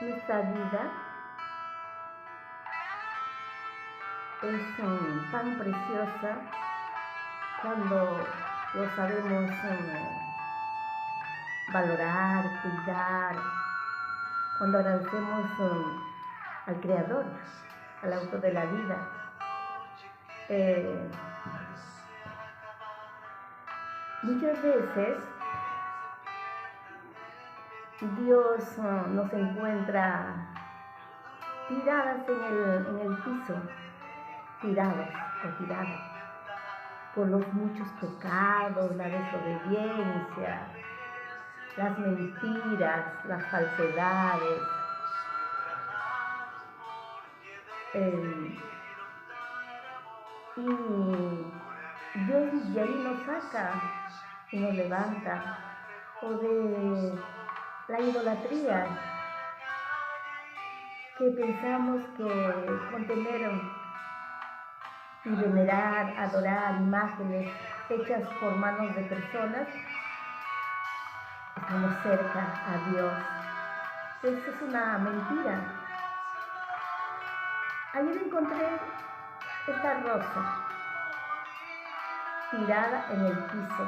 Nuestra vida es tan preciosa cuando lo sabemos valorar, cuidar, cuando agradecemos al Creador, al autor de la vida. Muchas veces Dios nos encuentra tiradas en el piso, tiradas o tiradas por los muchos pecados, la desobediencia, las mentiras, las falsedades. Y Dios de ahí nos saca y nos levanta, o de la idolatría, que pensamos que con tener y venerar, adorar imágenes hechas por manos de personas, estamos cerca a Dios. Eso es una mentira. Ayer encontré esta rosa tirada en el piso.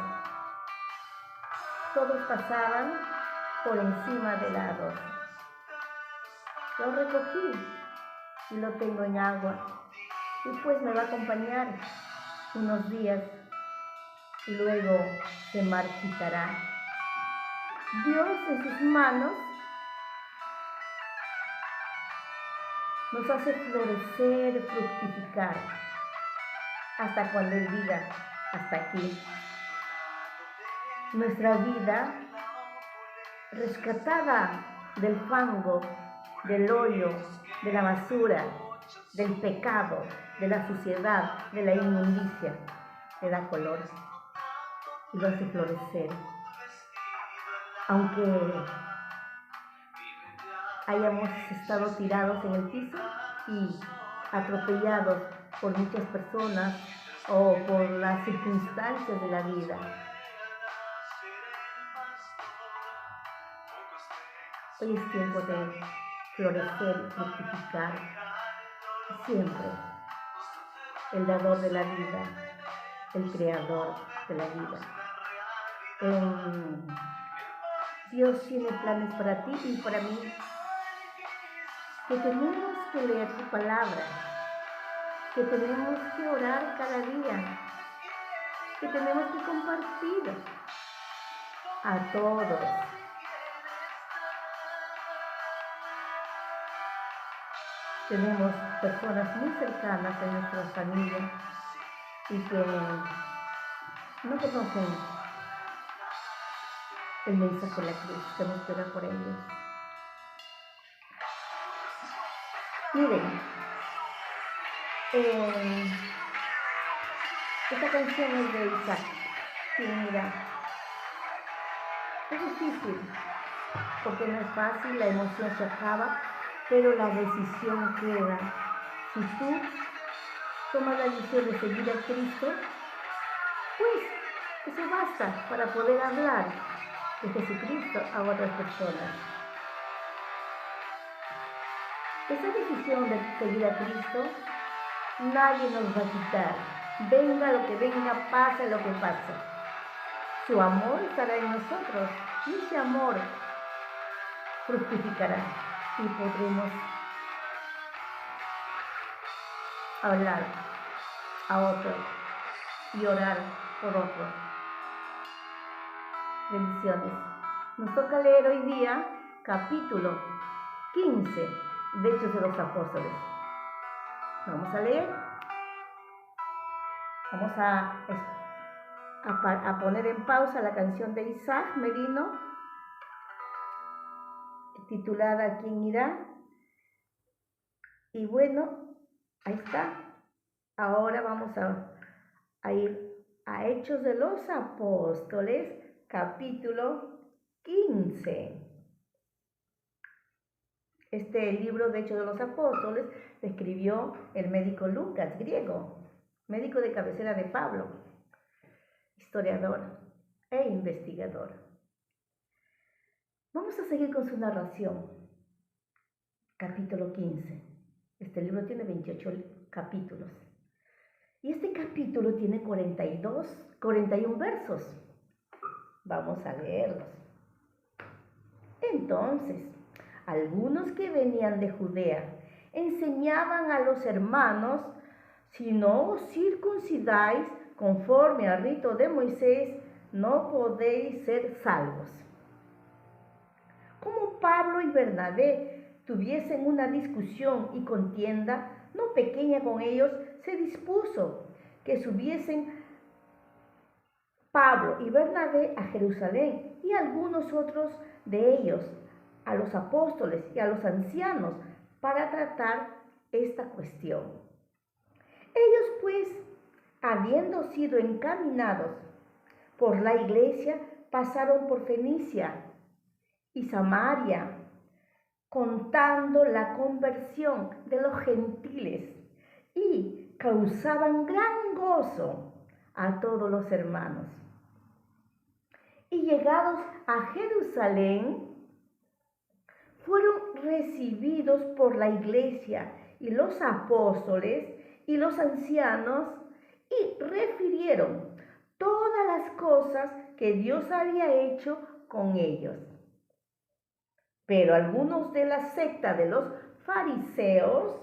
Todos pasaban por encima de la rosa. Lo recogí y lo tengo en agua. Y pues me va a acompañar unos días y luego se marchitará. Dios en sus manos nos hace florecer, fructificar, hasta cuando Él diga, hasta aquí. Nuestra vida, rescatada del fango, del hoyo, de la basura, del pecado, de la suciedad, de la inmundicia, le da color y lo hace florecer. Aunque hayamos estado tirados en el piso y atropellados por muchas personas o por las circunstancias de la vida, hoy es tiempo de florecer y fructificar. Siempre el dador de la vida, el creador de la vida. Dios tiene planes para ti y para mí, que tenemos que leer su palabra, que tenemos que orar cada día, que tenemos que compartir a todos. Tenemos personas muy cercanas en nuestra familia y que no conocen el mensaje de la cruz. Tenemos que orar por ellos. Miren, esta canción es de Isaac. Sí, mira, es difícil porque no es fácil, la emoción se acaba, pero la decisión queda. Si tú tomas la decisión de seguir a Cristo, pues eso basta para poder hablar de Jesucristo a otras personas. Esa decisión de seguir a Cristo, nadie nos va a quitar. Venga lo que venga, pase lo que pase. Su amor estará en nosotros y ese amor fructificará y podremos hablar a otros y orar por otros. Bendiciones. Nos toca leer hoy día capítulo 15 de Hechos de los Apóstoles. Vamos a leer. Vamos a poner en pausa la canción de Isaac Merino, titulada ¿Quién irá? Y bueno, ahí está. Ahora vamos a ir a Hechos de los Apóstoles, capítulo 15. Este libro de Hechos de los Apóstoles lo escribió el médico Lucas, griego, médico de cabecera de Pablo, historiador e investigador. Vamos a seguir con su narración. Capítulo 15. Este libro tiene 28 capítulos. Y este capítulo tiene 41 versos. Vamos a leerlos. Entonces, algunos que venían de Judea enseñaban a los hermanos: si no os circuncidáis conforme al rito de Moisés, no podéis ser salvos. Como Pablo y Bernabé tuviesen una discusión y contienda no pequeña con ellos, se dispuso que subiesen Pablo y Bernabé a Jerusalén y algunos otros de ellos a los apóstoles y a los ancianos para tratar esta cuestión. Ellos pues, habiendo sido encaminados por la iglesia, pasaron por Fenicia y Samaria, contando la conversión de los gentiles, y causaban gran gozo a todos los hermanos. Y llegados a Jerusalén, fueron recibidos por la iglesia y los apóstoles y los ancianos, y refirieron todas las cosas que Dios había hecho con ellos. Pero algunos de la secta de los fariseos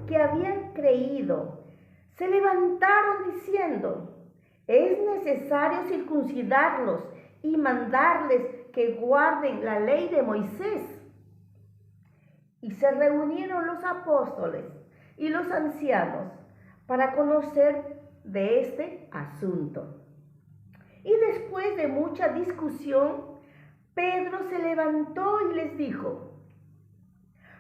que habían creído se levantaron diciendo: es necesario circuncidarlos y mandarles que guarden la ley de Moisés. Y se reunieron los apóstoles y los ancianos para conocer de este asunto. Y después de mucha discusión, Pedro se levantó y les dijo: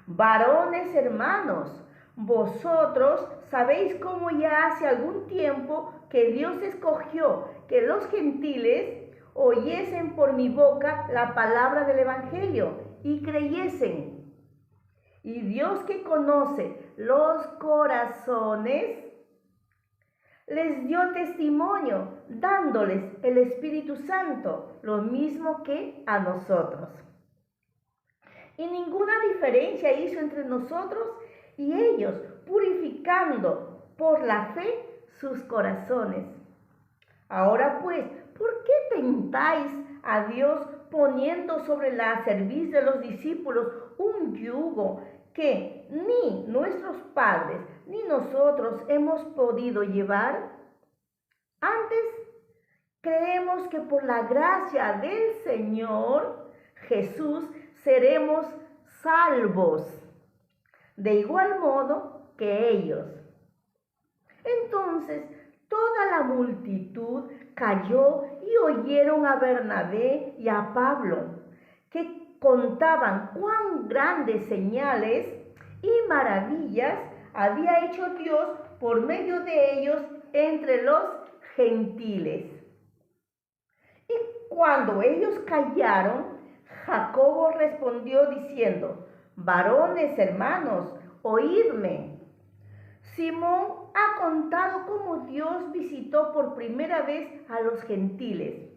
varones hermanos, vosotros sabéis cómo ya hace algún tiempo que Dios escogió que los gentiles oyesen por mi boca la palabra del Evangelio y creyesen. Y Dios, que conoce los corazones, les dio testimonio, dándoles el Espíritu Santo, lo mismo que a nosotros. Y ninguna diferencia hizo entre nosotros y ellos, purificando por la fe sus corazones. Ahora pues, ¿por qué tentáis a Dios poniendo sobre la cerviz de los discípulos un yugo que ni nuestros padres ni nosotros hemos podido llevar? Antes, creemos que por la gracia del Señor Jesús seremos salvos, de igual modo que ellos. Entonces, toda la multitud cayó y oyeron a Bernabé y a Pablo, que contaban cuán grandes señales y maravillas había hecho Dios por medio de ellos entre los gentiles. Y cuando ellos callaron, Jacobo respondió diciendo: varones hermanos, oídme. Simón ha contado cómo Dios visitó por primera vez a los gentiles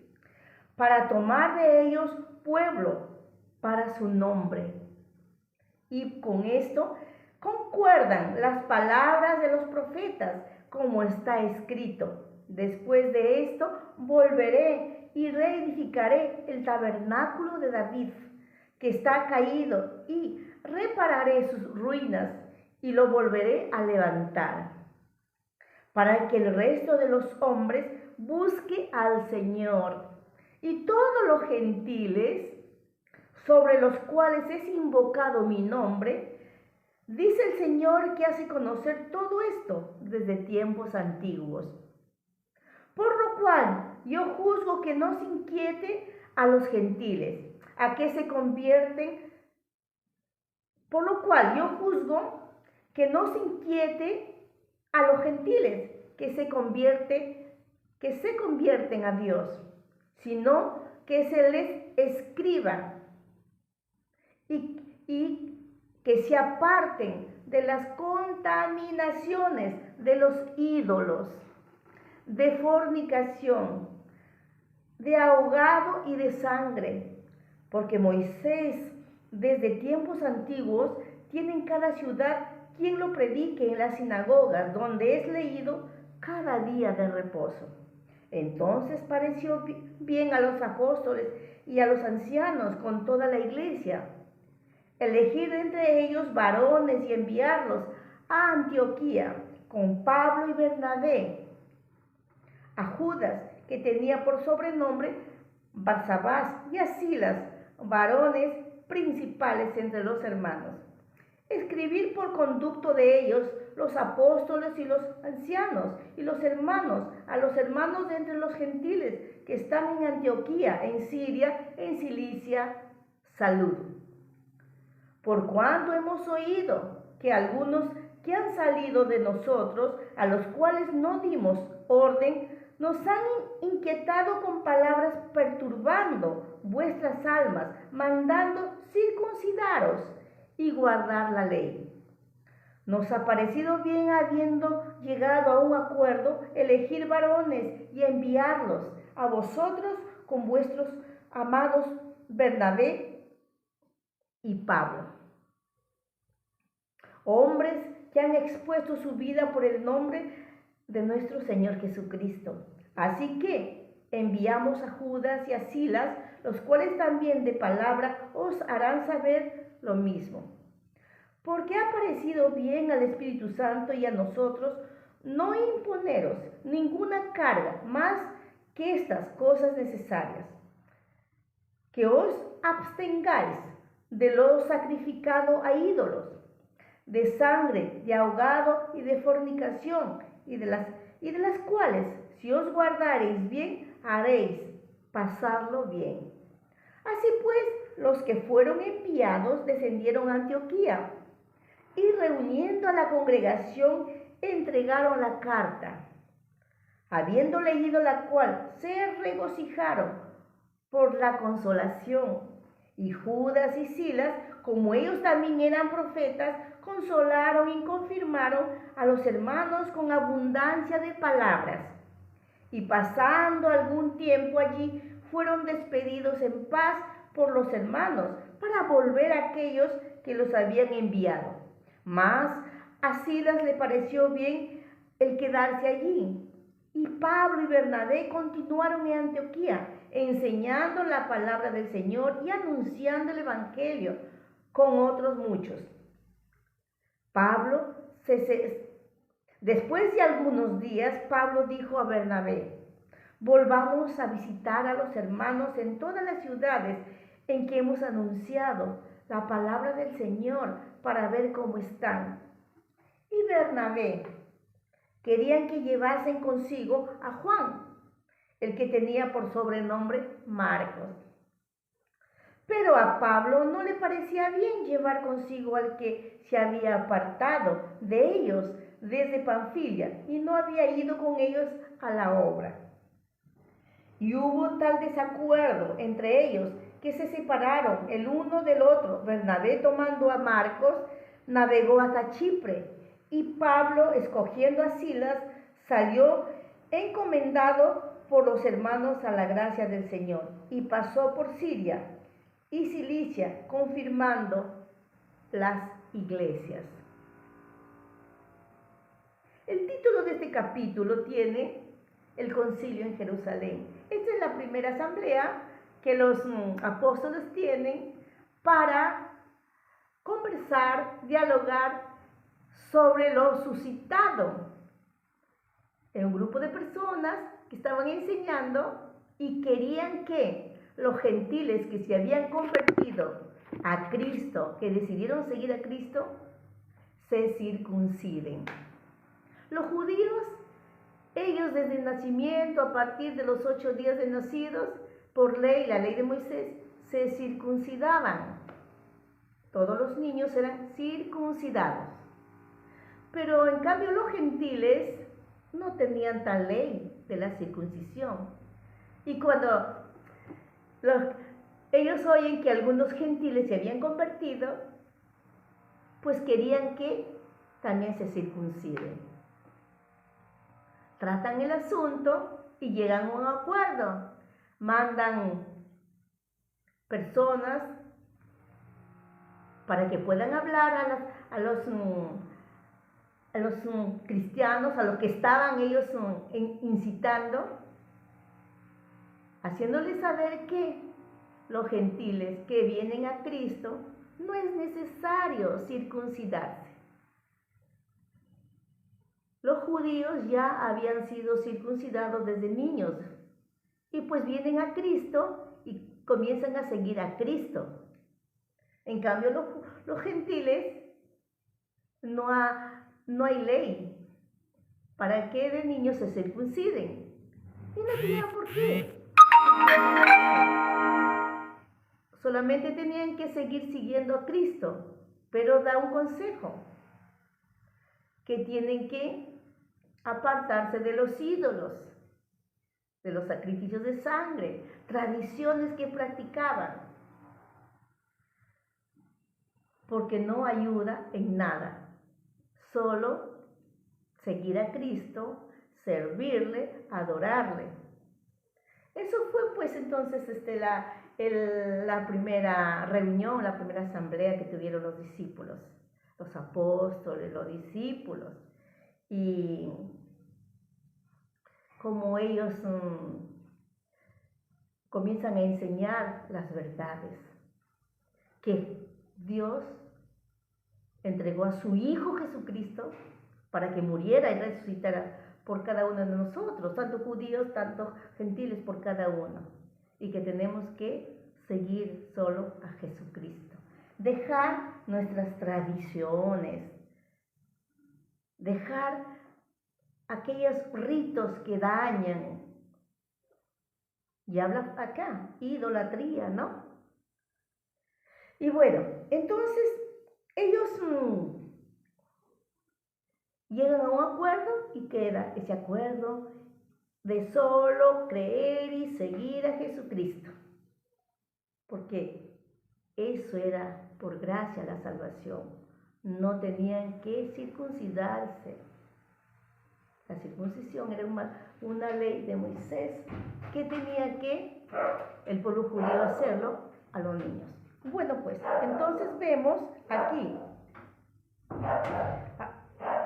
para tomar de ellos pueblo para su nombre. Y con esto concuerdan las palabras de los profetas, como está escrito: después de esto volveré y reedificaré el tabernáculo de David, que está caído, y repararé sus ruinas y lo volveré a levantar, para que el resto de los hombres busque al Señor. Y todos los gentiles sobre los cuales es invocado mi nombre, dice el Señor, que hace conocer todo esto desde tiempos antiguos. Por lo cual yo juzgo que no se inquiete a los gentiles, a que se convierten. Por lo cual yo juzgo que no se inquiete a los gentiles que se convierten a Dios, sino que se les escriba y que se aparten de las contaminaciones de los ídolos, de fornicación, de ahogado y de sangre, porque Moisés desde tiempos antiguos tiene en cada ciudad quien lo predique en las sinagogas, donde es leído cada día de reposo. Entonces pareció bien a los apóstoles y a los ancianos con toda la iglesia elegir entre ellos varones y enviarlos a Antioquía con Pablo y Bernabé, a Judas, que tenía por sobrenombre Barsabás, y a Silas, varones principales entre los hermanos. Escribir por conducto de ellos los apóstoles y los ancianos y los hermanos, a los hermanos de entre los gentiles que están en Antioquía, en Siria, en Cilicia, salud. Por cuanto hemos oído que algunos que han salido de nosotros, a los cuales no dimos orden, nos han inquietado con palabras perturbando vuestras almas, mandando circuncidaros y guardar la ley. Nos ha parecido bien, habiendo llegado a un acuerdo, elegir varones y enviarlos a vosotros con vuestros amados Bernabé y Pablo, hombres que han expuesto su vida por el nombre de nuestro Señor Jesucristo. Así que enviamos a Judas y a Silas, los cuales también de palabra os harán saber lo mismo. Porque ha parecido bien al Espíritu Santo y a nosotros no imponeros ninguna carga más que estas cosas necesarias, que os abstengáis de lo sacrificado a ídolos, de sangre, de ahogado y de fornicación, y de las cuales, si os guardareis bien, haréis pasarlo bien. Así pues, los que fueron enviados descendieron a Antioquía, y reuniendo a la congregación, entregaron la carta. Habiendo leído la cual, se regocijaron por la consolación. Y Judas y Silas, como ellos también eran profetas, consolaron y confirmaron a los hermanos con abundancia de palabras. Y pasando algún tiempo allí, fueron despedidos en paz por los hermanos, para volver a aquellos que los habían enviado. Mas a Silas le pareció bien el quedarse allí. Y Pablo y Bernabé continuaron en Antioquía, enseñando la palabra del Señor y anunciando el Evangelio con otros muchos. Después de algunos días, Pablo dijo a Bernabé: volvamos a visitar a los hermanos en todas las ciudades en que hemos anunciado la palabra del Señor, para ver cómo están. Y Bernabé querían que llevasen consigo a Juan, el que tenía por sobrenombre Marcos. Pero a Pablo no le parecía bien llevar consigo al que se había apartado de ellos desde Panfilia y no había ido con ellos a la obra. Y hubo tal desacuerdo entre ellos que se separaron el uno del otro. Bernabé, tomando a Marcos, navegó hasta Chipre, y Pablo, escogiendo a Silas, salió encomendado por los hermanos a la gracia del Señor, y pasó por Siria y Cilicia, confirmando las iglesias. El título de este capítulo tiene el concilio en Jerusalén. Esta es la primera asamblea que los apóstoles tienen para conversar, dialogar sobre lo suscitado en un grupo de personas que estaban enseñando y querían que los gentiles que se habían convertido a Cristo, que decidieron seguir a Cristo, se circunciden. Los judíos, ellos desde el nacimiento, a partir de los 8 días de nacidos, por ley, la ley de Moisés, se circuncidaban. Todos los niños eran circuncidados. Pero en cambio los gentiles no tenían tal ley de la circuncisión. Y cuando ellos oyen que algunos gentiles se habían convertido, pues querían que también se circunciden. Tratan el asunto y llegan a un acuerdo. Mandan personas para que puedan hablar a los cristianos, a los que estaban ellos incitando, haciéndoles saber que los gentiles que vienen a Cristo no es necesario circuncidarse. Los judíos ya habían sido circuncidados desde niños y pues vienen a Cristo y comienzan a seguir a Cristo. En cambio, los gentiles no hay ley para que de niños se circunciden. Y no tenían por qué. Solamente tenían que seguir siguiendo a Cristo, pero da un consejo, que tienen que apartarse de los ídolos, de los sacrificios de sangre, tradiciones que practicaban, porque no ayuda en nada, solo seguir a Cristo, servirle, adorarle. Eso fue pues entonces la primera reunión, la primera asamblea que tuvieron los discípulos, los apóstoles, los discípulos. Y como ellos comienzan a enseñar las verdades, que Dios entregó a su Hijo Jesucristo para que muriera y resucitara por cada uno de nosotros, tanto judíos, tanto gentiles, por cada uno. Y que tenemos que seguir solo a Jesucristo. Dejar nuestras tradiciones, dejar aquellos ritos que dañan. Y habla acá, idolatría, ¿no? Y bueno, entonces ellos llegan a un acuerdo y queda ese acuerdo de solo creer y seguir a Jesucristo. Porque eso era por gracia la salvación. No tenían que circuncidarse. La circuncisión era una ley de Moisés que tenía que el pueblo judío hacerlo a los niños. Bueno, pues entonces vemos aquí,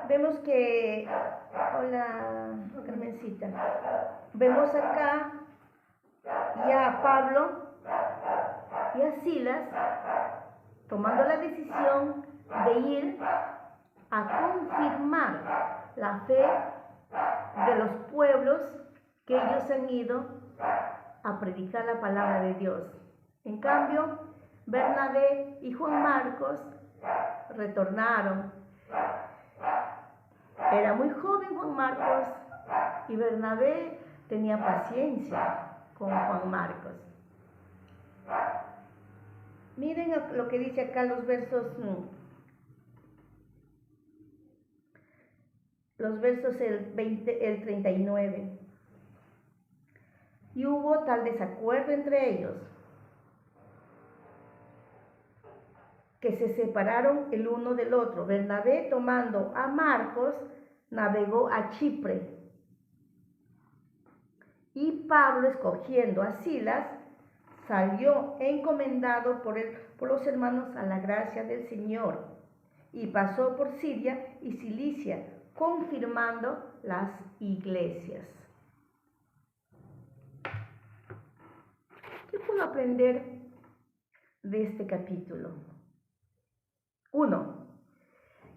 vemos que, hola Carmencita, vemos acá ya a Pablo y a Silas tomando la decisión de ir a confirmar la fe de los pueblos que ellos han ido a predicar la palabra de Dios. En cambio, Bernabé y Juan Marcos retornaron. Era muy joven Juan Marcos y Bernabé tenía paciencia con Juan Marcos. Miren lo que dice acá los versos el 39. Y hubo tal desacuerdo entre ellos que se separaron el uno del otro. Bernabé, tomando a Marcos, navegó a Chipre. Y Pablo, escogiendo a Silas, salió encomendado por los hermanos a la gracia del Señor, y pasó por Siria y Cilicia, confirmando las iglesias. ¿Qué puedo aprender de este capítulo? 1.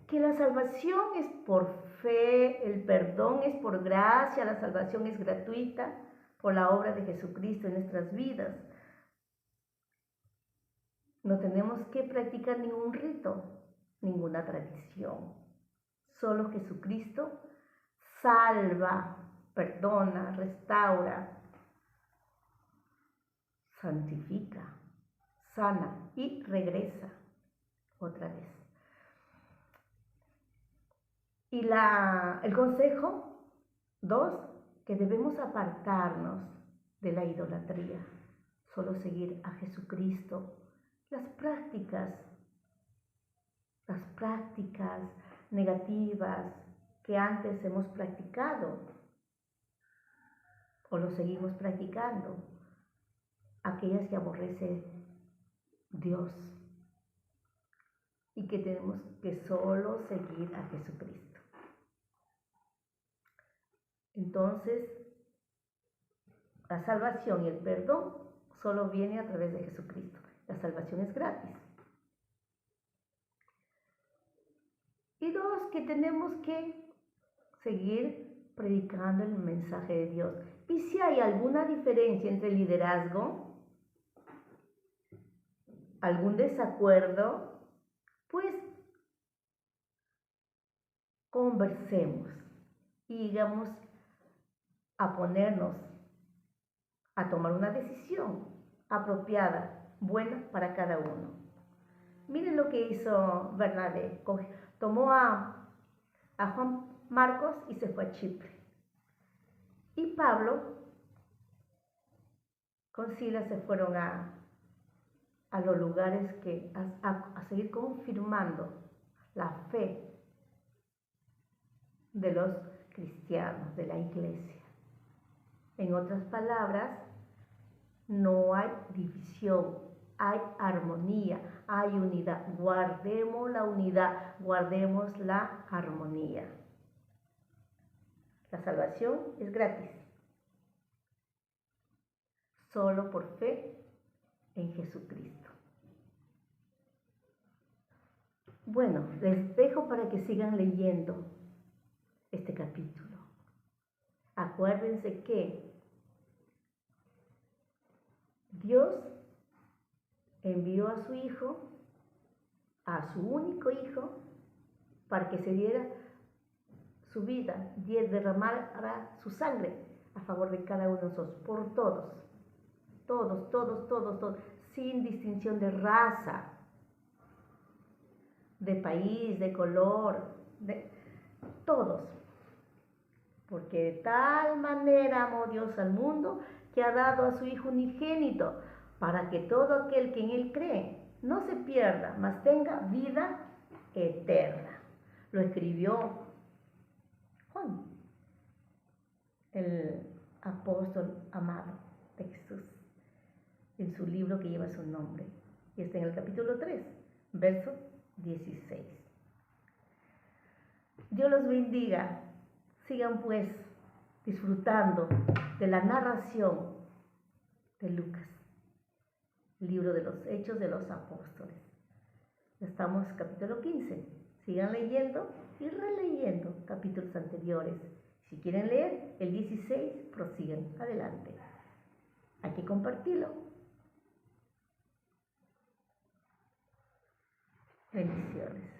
Que la salvación es por fe, el perdón es por gracia, la salvación es gratuita por la obra de Jesucristo en nuestras vidas. No tenemos que practicar ningún rito, ninguna tradición. Solo Jesucristo salva, perdona, restaura, santifica, sana y regresa otra vez. Y el consejo 2, que debemos apartarnos de la idolatría, solo seguir a Jesucristo. Las prácticas las prácticas negativas que antes hemos practicado o lo seguimos practicando, aquellas que aborrece Dios y que tenemos que solo seguir a Jesucristo. Entonces, la salvación y el perdón solo viene a través de Jesucristo. La salvación es gratis. Y dos, que tenemos que seguir predicando el mensaje de Dios. Y si hay alguna diferencia entre liderazgo, algún desacuerdo, pues conversemos y digamos a ponernos a tomar una decisión apropiada, buena para cada uno. Miren lo que hizo Bernabé. Tomó a Juan Marcos y se fue a Chipre. Y Pablo con Silas se fueron a los lugares que a seguir confirmando la fe de los cristianos, de la iglesia. En otras palabras, no hay división, hay armonía, hay unidad. Guardemos la unidad, guardemos la armonía. La salvación es gratis, solo por fe en Jesucristo. Bueno, les dejo para que sigan leyendo este capítulo. Acuérdense que Dios envió a su Hijo, a su único Hijo, para que se diera su vida, derramara su sangre a favor de cada uno de nosotros, por todos, sin distinción de raza, de país, de color, de todos. Porque de tal manera amó Dios al mundo que ha dado a su Hijo unigénito, para que todo aquel que en Él cree no se pierda, mas tenga vida eterna. Lo escribió Juan, el apóstol amado de Jesús, en su libro que lleva su nombre. Y está en el capítulo 3, verso 16. Dios los bendiga. Sigan pues disfrutando de la narración de Lucas, libro de los Hechos de los Apóstoles. Estamos en capítulo 15. Sigan leyendo y releyendo capítulos anteriores. Si quieren leer el 16, prosigan adelante. Hay que compartirlo. Bendiciones.